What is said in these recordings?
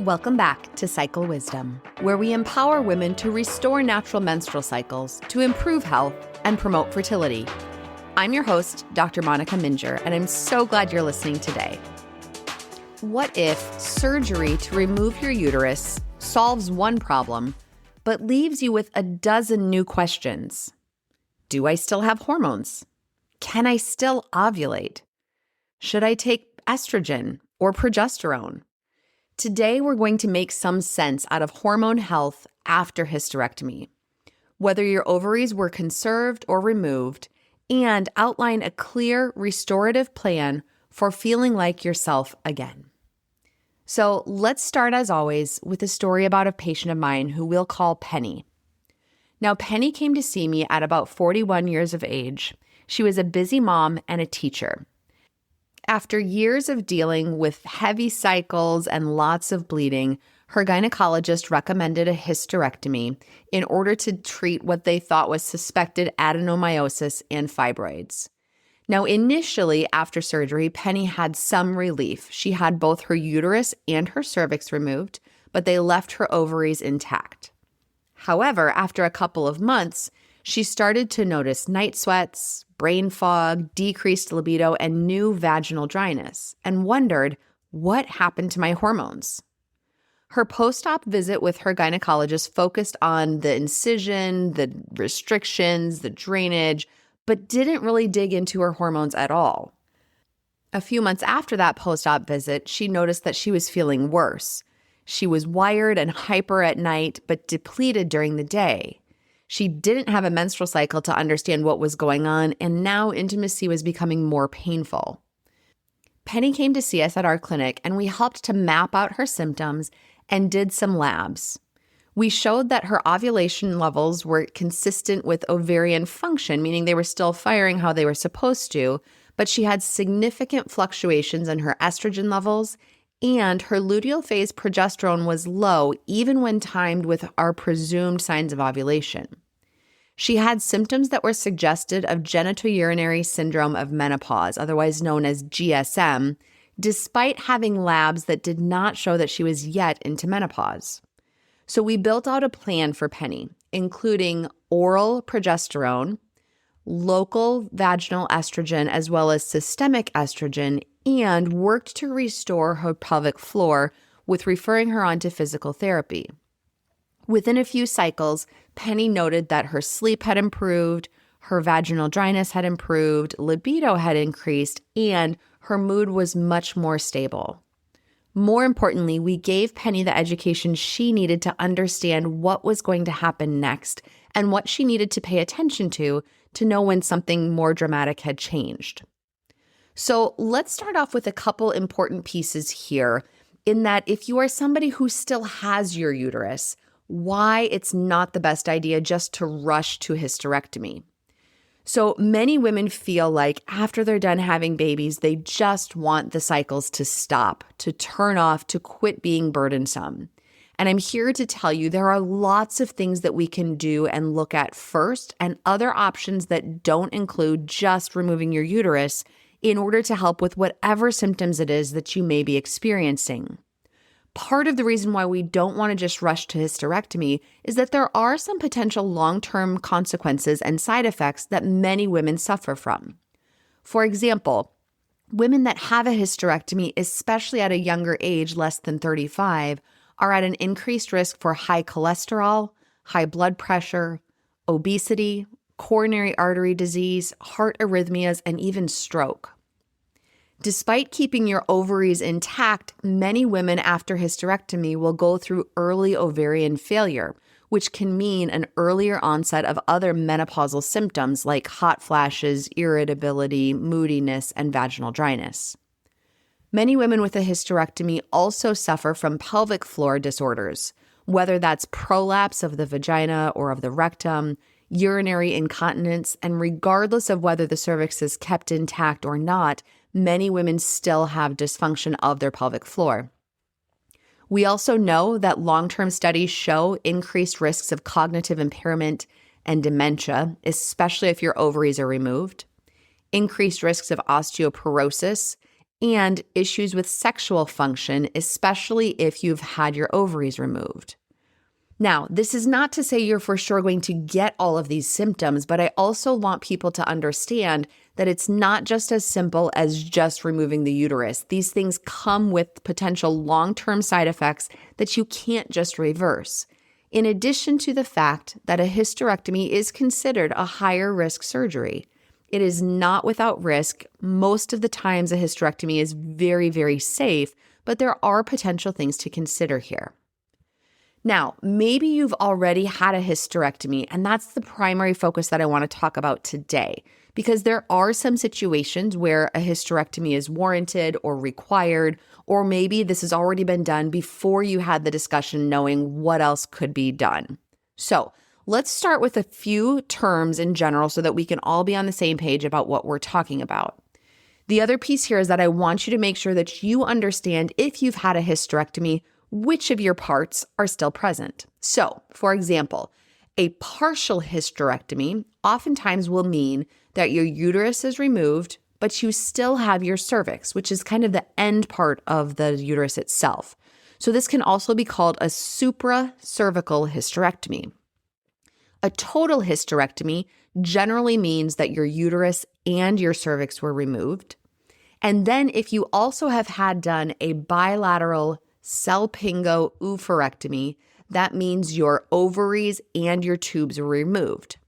Welcome back to Cycle Wisdom, where we empower women to restore natural menstrual cycles to improve health and promote fertility. I'm your host, Dr. Monica Minjeur, and I'm so glad you're listening today. What if surgery to remove your uterus solves one problem, but leaves you with a dozen new questions? Do I still have hormones? Can I still ovulate? Should I take estrogen or progesterone? Today, we're going to make some sense out of hormone health after hysterectomy, whether your ovaries were conserved or removed, and outline a clear restorative plan for feeling like yourself again. So let's start, as always, with a story about a patient of mine who we'll call Penny. Now, Penny came to see me at about 41 years of age. She was a busy mom and a teacher. After years of dealing with heavy cycles and lots of bleeding, her gynecologist recommended a hysterectomy in order to treat what they thought was suspected adenomyosis and fibroids. Now, initially after surgery, Penny had some relief. She had both her uterus and her cervix removed, but they left her ovaries intact. However, after a couple of months, she started to notice night sweats, brain fog, decreased libido, and new vaginal dryness, and wondered, what happened to my hormones? Her post-op visit with her gynecologist focused on the incision, the restrictions, the drainage, but didn't really dig into her hormones at all. A few months after that post-op visit, she noticed that she was feeling worse. She was wired and hyper at night, but depleted during the day. She didn't have a menstrual cycle to understand what was going on, and now intimacy was becoming more painful. Penny came to see us at our clinic, and we helped to map out her symptoms and did some labs. We showed that her ovulation levels were consistent with ovarian function, meaning they were still firing how they were supposed to, but she had significant fluctuations in her estrogen levels, and her luteal phase progesterone was low even when timed with our presumed signs of ovulation. She had symptoms that were suggested of genitourinary syndrome of menopause, otherwise known as GSM, despite having labs that did not show that she was yet into menopause. So we built out a plan for Penny, including oral progesterone, local vaginal estrogen, as well as systemic estrogen, and worked to restore her pelvic floor with referring her on to physical therapy. Within a few cycles, Penny noted that her sleep had improved, her vaginal dryness had improved, libido had increased, and her mood was much more stable. More importantly, we gave Penny the education she needed to understand what was going to happen next and what she needed to pay attention to know when something more dramatic had changed. So let's start off with a couple important pieces here, in that if you are somebody who still has your uterus, why it's not the best idea just to rush to hysterectomy. So many women feel like after they're done having babies, they just want the cycles to stop, to turn off, to quit being burdensome. And I'm here to tell you there are lots of things that we can do and look at first, and other options that don't include just removing your uterus in order to help with whatever symptoms it is that you may be experiencing. Part of the reason why we don't want to just rush to hysterectomy is that there are some potential long-term consequences and side effects that many women suffer from. For example, women that have a hysterectomy, especially at a younger age, less than 35, are at an increased risk for high cholesterol, high blood pressure, obesity, coronary artery disease, heart arrhythmias, and even stroke. Despite keeping your ovaries intact, many women after hysterectomy will go through early ovarian failure, which can mean an earlier onset of other menopausal symptoms like hot flashes, irritability, moodiness, and vaginal dryness. Many women with a hysterectomy also suffer from pelvic floor disorders, whether that's prolapse of the vagina or of the rectum, urinary incontinence, and regardless of whether the cervix is kept intact or not, many women still have dysfunction of their pelvic floor. We also know that long-term studies show increased risks of cognitive impairment and dementia, especially if your ovaries are removed, increased risks of osteoporosis, and issues with sexual function, especially if you've had your ovaries removed. Now, this is not to say you're for sure going to get all of these symptoms, but I also want people to understand that it's not just as simple as just removing the uterus. These things come with potential long-term side effects that you can't just reverse. In addition to the fact that a hysterectomy is considered a higher risk surgery. It is not without risk. Most of the times a hysterectomy is very, very safe, but there are potential things to consider here. Now, maybe you've already had a hysterectomy, and that's the primary focus that I want to talk about today, because there are some situations where a hysterectomy is warranted or required, or maybe this has already been done before you had the discussion knowing what else could be done. So let's start with a few terms in general so that we can all be on the same page about what we're talking about. The other piece here is that I want you to make sure that you understand, if you've had a hysterectomy, which of your parts are still present. So, for example, a partial hysterectomy oftentimes will mean that your uterus is removed, but you still have your cervix, which is kind of the end part of the uterus itself. So this can also be called a supracervical hysterectomy. A total hysterectomy generally means that your uterus and your cervix were removed. And then if you also have had done a bilateral salpingo-oophorectomy, that means your ovaries and your tubes were removed.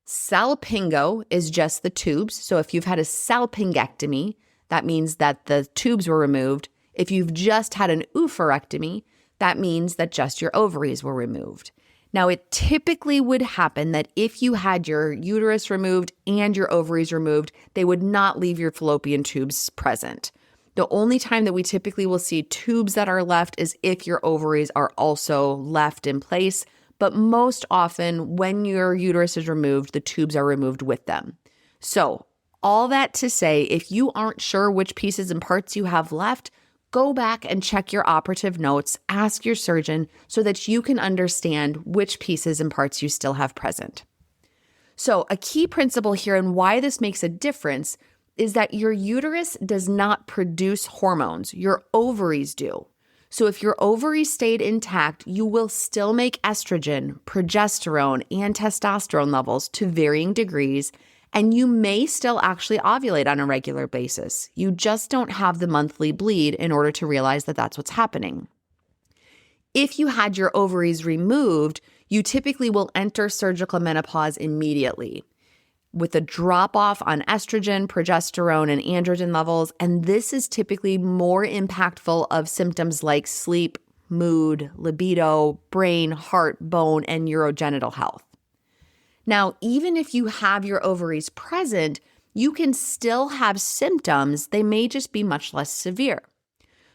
Salpingo is just the tubes. So if you've had a salpingectomy, that means that the tubes were removed. If you've just had an oophorectomy, that means that just your ovaries were removed. Now, it typically would happen that if you had your uterus removed and your ovaries removed, they would not leave your fallopian tubes present. The only time that we typically will see tubes that are left is if your ovaries are also left in place. But most often, when your uterus is removed, the tubes are removed with them. So, all that to say, if you aren't sure which pieces and parts you have left, go back and check your operative notes, ask your surgeon so that you can understand which pieces and parts you still have present. So, a key principle here and why this makes a difference is that your uterus does not produce hormones. Your ovaries do. So if your ovaries stayed intact, you will still make estrogen, progesterone, and testosterone levels to varying degrees, and you may still actually ovulate on a regular basis. You just don't have the monthly bleed in order to realize that that's what's happening. If you had your ovaries removed, you typically will enter surgical menopause immediately, with a drop-off on estrogen, progesterone, and androgen levels, and this is typically more impactful of symptoms like sleep, mood, libido, brain, heart, bone, and urogenital health. Now, even if you have your ovaries present, you can still have symptoms. They may just be much less severe.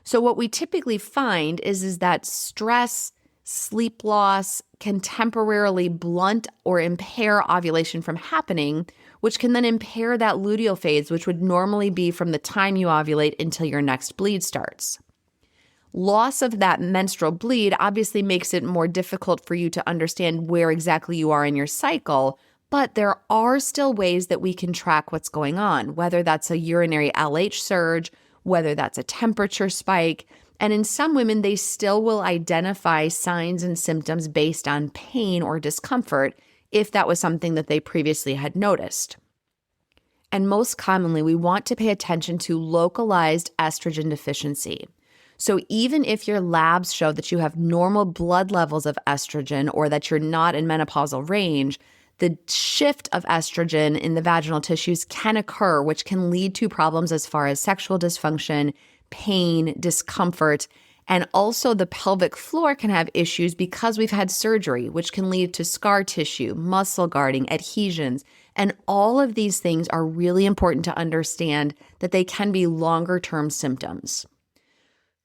So what we typically find is that stress, sleep loss can temporarily blunt or impair ovulation from happening, which can then impair that luteal phase, which would normally be from the time you ovulate until your next bleed starts. Loss of that menstrual bleed obviously makes it more difficult for you to understand where exactly you are in your cycle, but there are still ways that we can track what's going on, whether that's a urinary LH surge, whether that's a temperature spike. And in some women, they still will identify signs and symptoms based on pain or discomfort if that was something that they previously had noticed. And most commonly, we want to pay attention to localized estrogen deficiency. So even if your labs show that you have normal blood levels of estrogen or that you're not in menopausal range, the shift of estrogen in the vaginal tissues can occur, which can lead to problems as far as sexual dysfunction, pain, discomfort, and also the pelvic floor can have issues because we've had surgery, which can lead to scar tissue, muscle guarding, adhesions, and all of these things are really important to understand that they can be longer-term symptoms.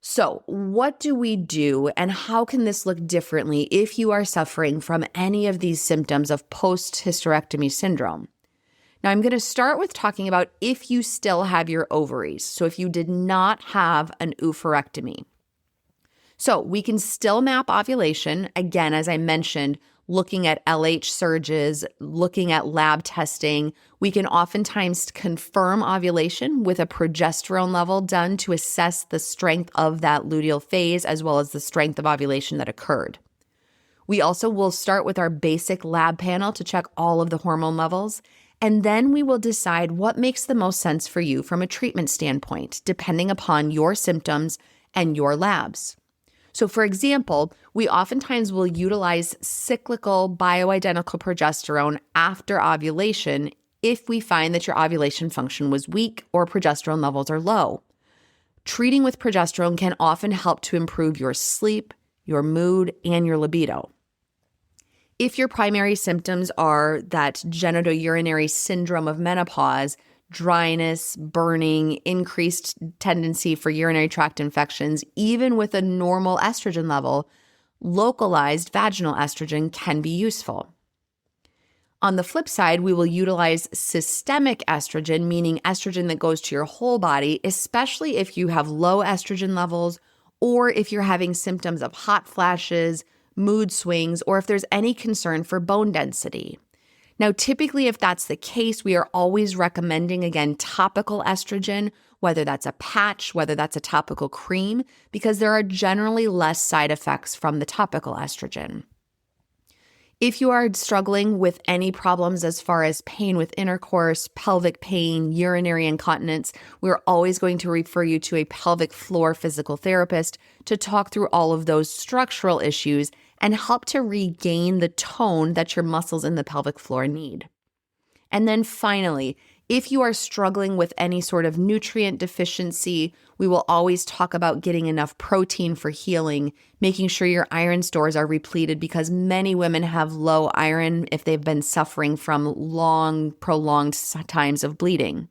So, what do we do and how can this look differently if you are suffering from any of these symptoms of post-hysterectomy syndrome? Now, I'm going to start with talking about if you still have your ovaries. So if you did not have an oophorectomy. So we can still map ovulation. Again, as I mentioned, looking at LH surges, looking at lab testing. We can oftentimes confirm ovulation with a progesterone level done to assess the strength of that luteal phase as well as the strength of ovulation that occurred. We also will start with our basic lab panel to check all of the hormone levels, and then we will decide what makes the most sense for you from a treatment standpoint, depending upon your symptoms and your labs. So for example, we oftentimes will utilize cyclical bioidentical progesterone after ovulation if we find that your ovulation function was weak or progesterone levels are low. Treating with progesterone can often help to improve your sleep, your mood, and your libido. If your primary symptoms are that genitourinary syndrome of menopause, dryness, burning, increased tendency for urinary tract infections, even with a normal estrogen level, localized vaginal estrogen can be useful. On the flip side, we will utilize systemic estrogen, meaning estrogen that goes to your whole body, especially if you have low estrogen levels or if you're having symptoms of hot flashes, mood swings, or if there's any concern for bone density. Now, typically, if that's the case, we are always recommending, again, topical estrogen, whether that's a patch, whether that's a topical cream, because there are generally less side effects from the topical estrogen. If you are struggling with any problems as far as pain with intercourse, pelvic pain, urinary incontinence, we're always going to refer you to a pelvic floor physical therapist to talk through all of those structural issues and help to regain the tone that your muscles in the pelvic floor need. And then finally, if you are struggling with any sort of nutrient deficiency, we will always talk about getting enough protein for healing, making sure your iron stores are repleted because many women have low iron if they've been suffering from long, prolonged times of bleeding.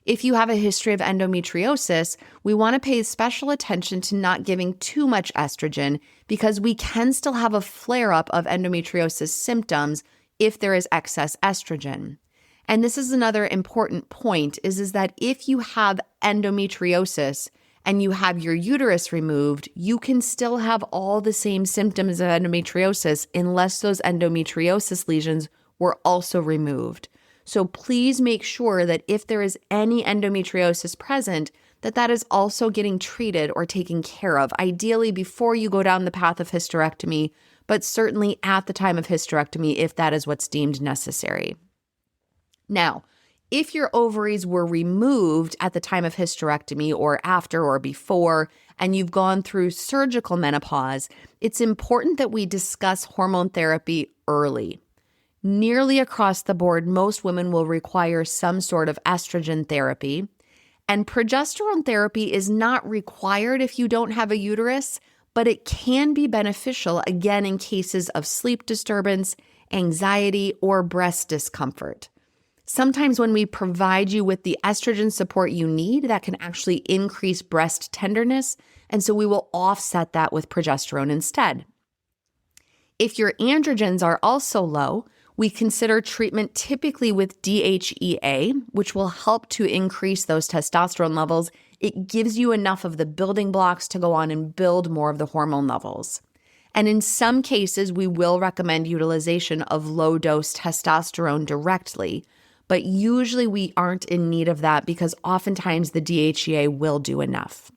If you have a history of endometriosis, we want to pay special attention to not giving too much estrogen because we can still have a flare-up of endometriosis symptoms if there is excess estrogen. And this is another important point, is that if you have endometriosis and you have your uterus removed, you can still have all the same symptoms of endometriosis unless those endometriosis lesions were also removed. So please make sure that if there is any endometriosis present, that is also getting treated or taken care of, ideally before you go down the path of hysterectomy, but certainly at the time of hysterectomy if that is what's deemed necessary. Now, if your ovaries were removed at the time of hysterectomy or after or before, and you've gone through surgical menopause, it's important that we discuss hormone therapy early. Nearly across the board, most women will require some sort of estrogen therapy, and progesterone therapy is not required if you don't have a uterus, but it can be beneficial, again, in cases of sleep disturbance, anxiety, or breast discomfort. Sometimes when we provide you with the estrogen support you need, that can actually increase breast tenderness, and so we will offset that with progesterone instead. If your androgens are also low, we consider treatment typically with DHEA, which will help to increase those testosterone levels. It gives you enough of the building blocks to go on and build more of the hormone levels. And in some cases, we will recommend utilization of low-dose testosterone directly, but usually we aren't in need of that because oftentimes the DHEA will do enough.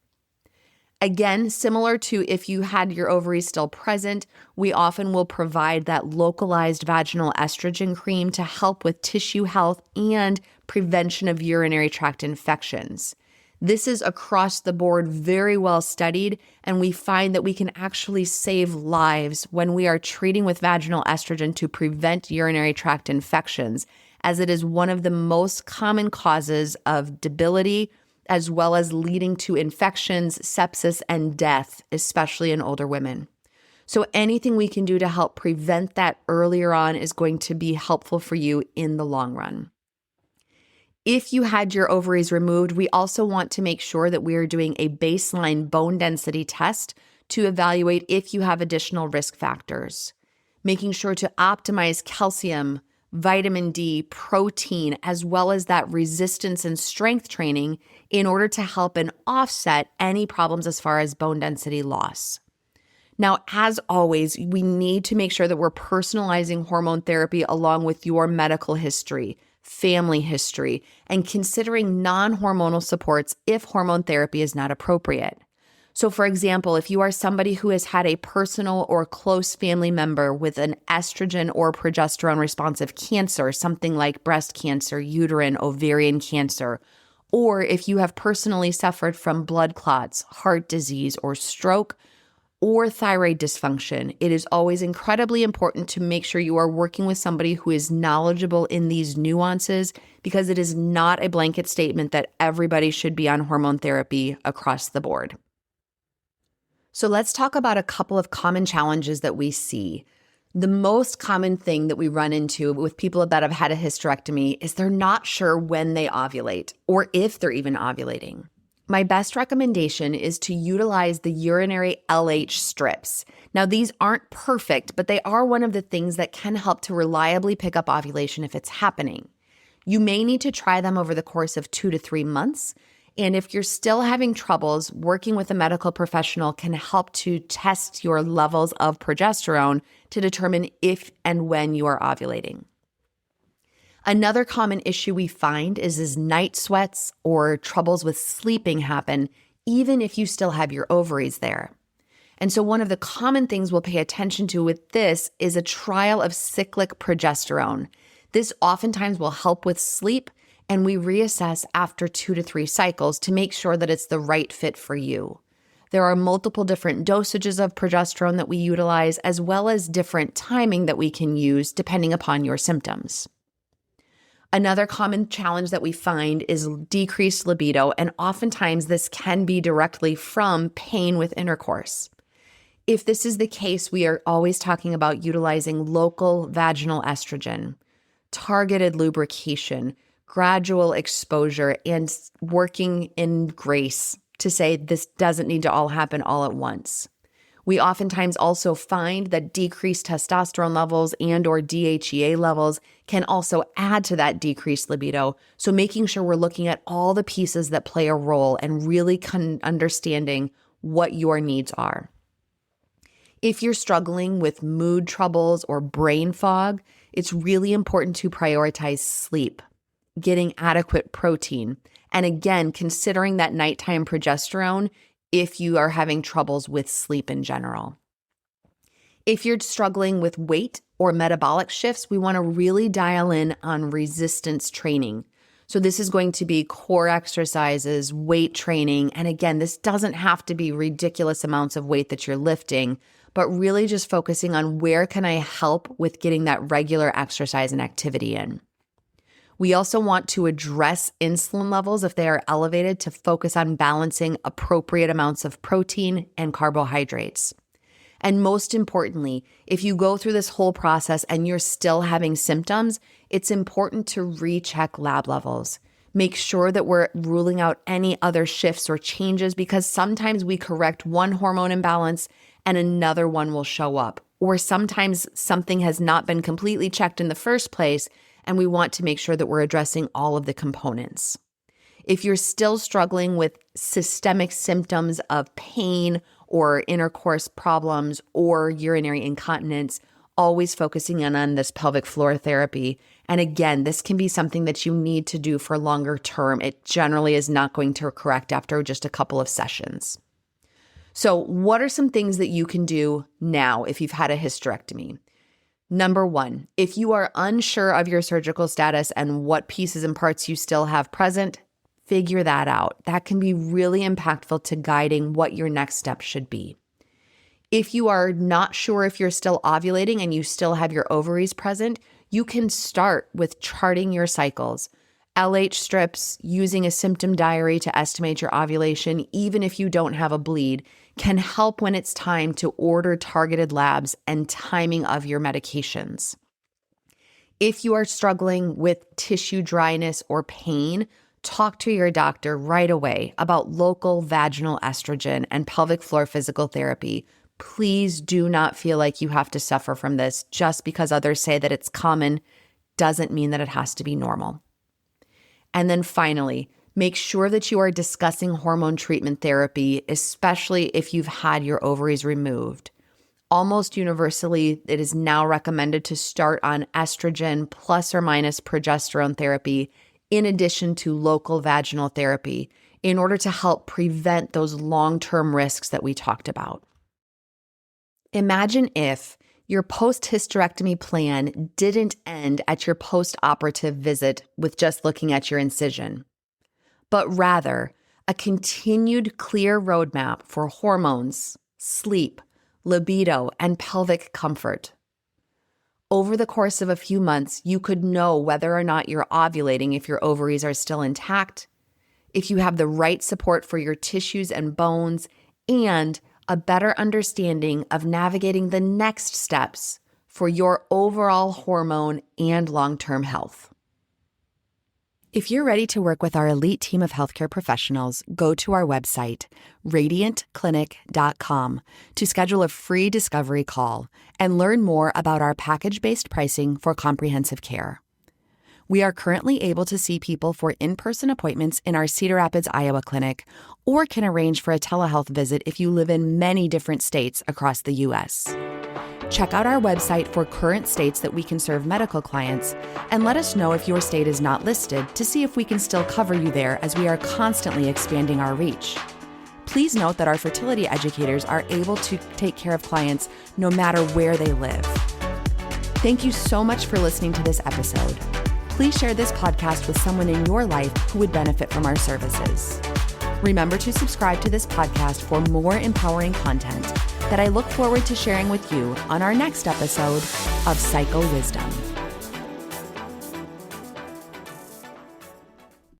Again, similar to if you had your ovaries still present, we often will provide that localized vaginal estrogen cream to help with tissue health and prevention of urinary tract infections. This is across the board very well studied, and we find that we can actually save lives when we are treating with vaginal estrogen to prevent urinary tract infections, as it is one of the most common causes of debility, as well as leading to infections, sepsis, and death, especially in older women. So anything we can do to help prevent that earlier on is going to be helpful for you in the long run. If you had your ovaries removed, we also want to make sure that we are doing a baseline bone density test to evaluate if you have additional risk factors, making sure to optimize calcium, vitamin D, protein, as well as that resistance and strength training in order to help and offset any problems as far as bone density loss. Now, as always, we need to make sure that we're personalizing hormone therapy along with your medical history, family history, and considering non-hormonal supports if hormone therapy is not appropriate. So, for example, if you are somebody who has had a personal or close family member with an estrogen or progesterone responsive cancer, something like breast cancer, uterine, ovarian cancer, or if you have personally suffered from blood clots, heart disease, or stroke, or thyroid dysfunction, it is always incredibly important to make sure you are working with somebody who is knowledgeable in these nuances, because it is not a blanket statement that everybody should be on hormone therapy across the board. So let's talk about a couple of common challenges that we see. The most common thing that we run into with people that have had a hysterectomy is they're not sure when they ovulate or if they're even ovulating. My best recommendation is to utilize the urinary LH strips. Now, these aren't perfect, but they are one of the things that can help to reliably pick up ovulation if it's happening. You may need to try them over the course of 2 to 3 months. And if you're still having troubles, working with a medical professional can help to test your levels of progesterone to determine if and when you are ovulating. Another common issue we find is night sweats or troubles with sleeping happen even if you still have your ovaries there. And so one of the common things we'll pay attention to with this is a trial of cyclic progesterone. This oftentimes will help with sleep, and we reassess after 2 to 3 cycles to make sure that it's the right fit for you. There are multiple different dosages of progesterone that we utilize, as well as different timing that we can use depending upon your symptoms. Another common challenge that we find is decreased libido, and oftentimes this can be directly from pain with intercourse. If this is the case, we are always talking about utilizing local vaginal estrogen, targeted lubrication, gradual exposure, and working in grace to say this doesn't need to all happen all at once. We oftentimes also find that decreased testosterone levels and or DHEA levels can also add to that decreased libido. So making sure we're looking at all the pieces that play a role and really understanding what your needs are. If you're struggling with mood troubles or brain fog, it's really important to prioritize sleep, getting adequate protein, and again, considering that nighttime progesterone if you are having troubles with sleep in general. If you're struggling with weight or metabolic shifts, we want to really dial in on resistance training. So this is going to be core exercises, weight training, and again, this doesn't have to be ridiculous amounts of weight that you're lifting, but really just focusing on where can I help with getting that regular exercise and activity in. We also want to address insulin levels if they are elevated to focus on balancing appropriate amounts of protein and carbohydrates. And most importantly, if you go through this whole process and you're still having symptoms, it's important to recheck lab levels. Make sure that we're ruling out any other shifts or changes, because sometimes we correct one hormone imbalance and another one will show up. Or sometimes something has not been completely checked in the first place, and we want to make sure that we're addressing all of the components. If you're still struggling with systemic symptoms of pain or intercourse problems or urinary incontinence, always focusing on this pelvic floor therapy. And again, this can be something that you need to do for longer term. It generally is not going to correct after just a couple of sessions. So what are some things that you can do now if you've had a hysterectomy? Number 1, if you are unsure of your surgical status and what pieces and parts you still have present, figure that out. That can be really impactful to guiding what your next step should be. If you are not sure if you're still ovulating and you still have your ovaries present, you can start with charting your cycles. LH strips, using a symptom diary to estimate your ovulation, even if you don't have a bleed, can help when it's time to order targeted labs and timing of your medications. If you are struggling with tissue dryness or pain, talk to your doctor right away about local vaginal estrogen and pelvic floor physical therapy. Please do not feel like you have to suffer from this. Just because others say that it's common doesn't mean that it has to be normal. And then finally, make sure that you are discussing hormone treatment therapy, especially if you've had your ovaries removed. Almost universally, it is now recommended to start on estrogen plus or minus progesterone therapy in addition to local vaginal therapy in order to help prevent those long-term risks that we talked about. Imagine if your post-hysterectomy plan didn't end at your post-operative visit with just looking at your incision, but rather a continued clear roadmap for hormones, sleep, libido, and pelvic comfort. Over the course of a few months, you could know whether or not you're ovulating if your ovaries are still intact, if you have the right support for your tissues and bones, and a better understanding of navigating the next steps for your overall hormone and long-term health. If you're ready to work with our elite team of healthcare professionals, go to our website, radiantclinic.com, to schedule a free discovery call and learn more about our package-based pricing for comprehensive care. We are currently able to see people for in-person appointments in our Cedar Rapids, Iowa clinic, or can arrange for a telehealth visit if you live in many different states across the U.S. Check out our website for current states that we can serve medical clients, and let us know if your state is not listed to see if we can still cover you there as we are constantly expanding our reach. Please note that our fertility educators are able to take care of clients no matter where they live. Thank you so much for listening to this episode. Please share this podcast with someone in your life who would benefit from our services. Remember to subscribe to this podcast for more empowering content that I look forward to sharing with you on our next episode of Cycle Wisdom.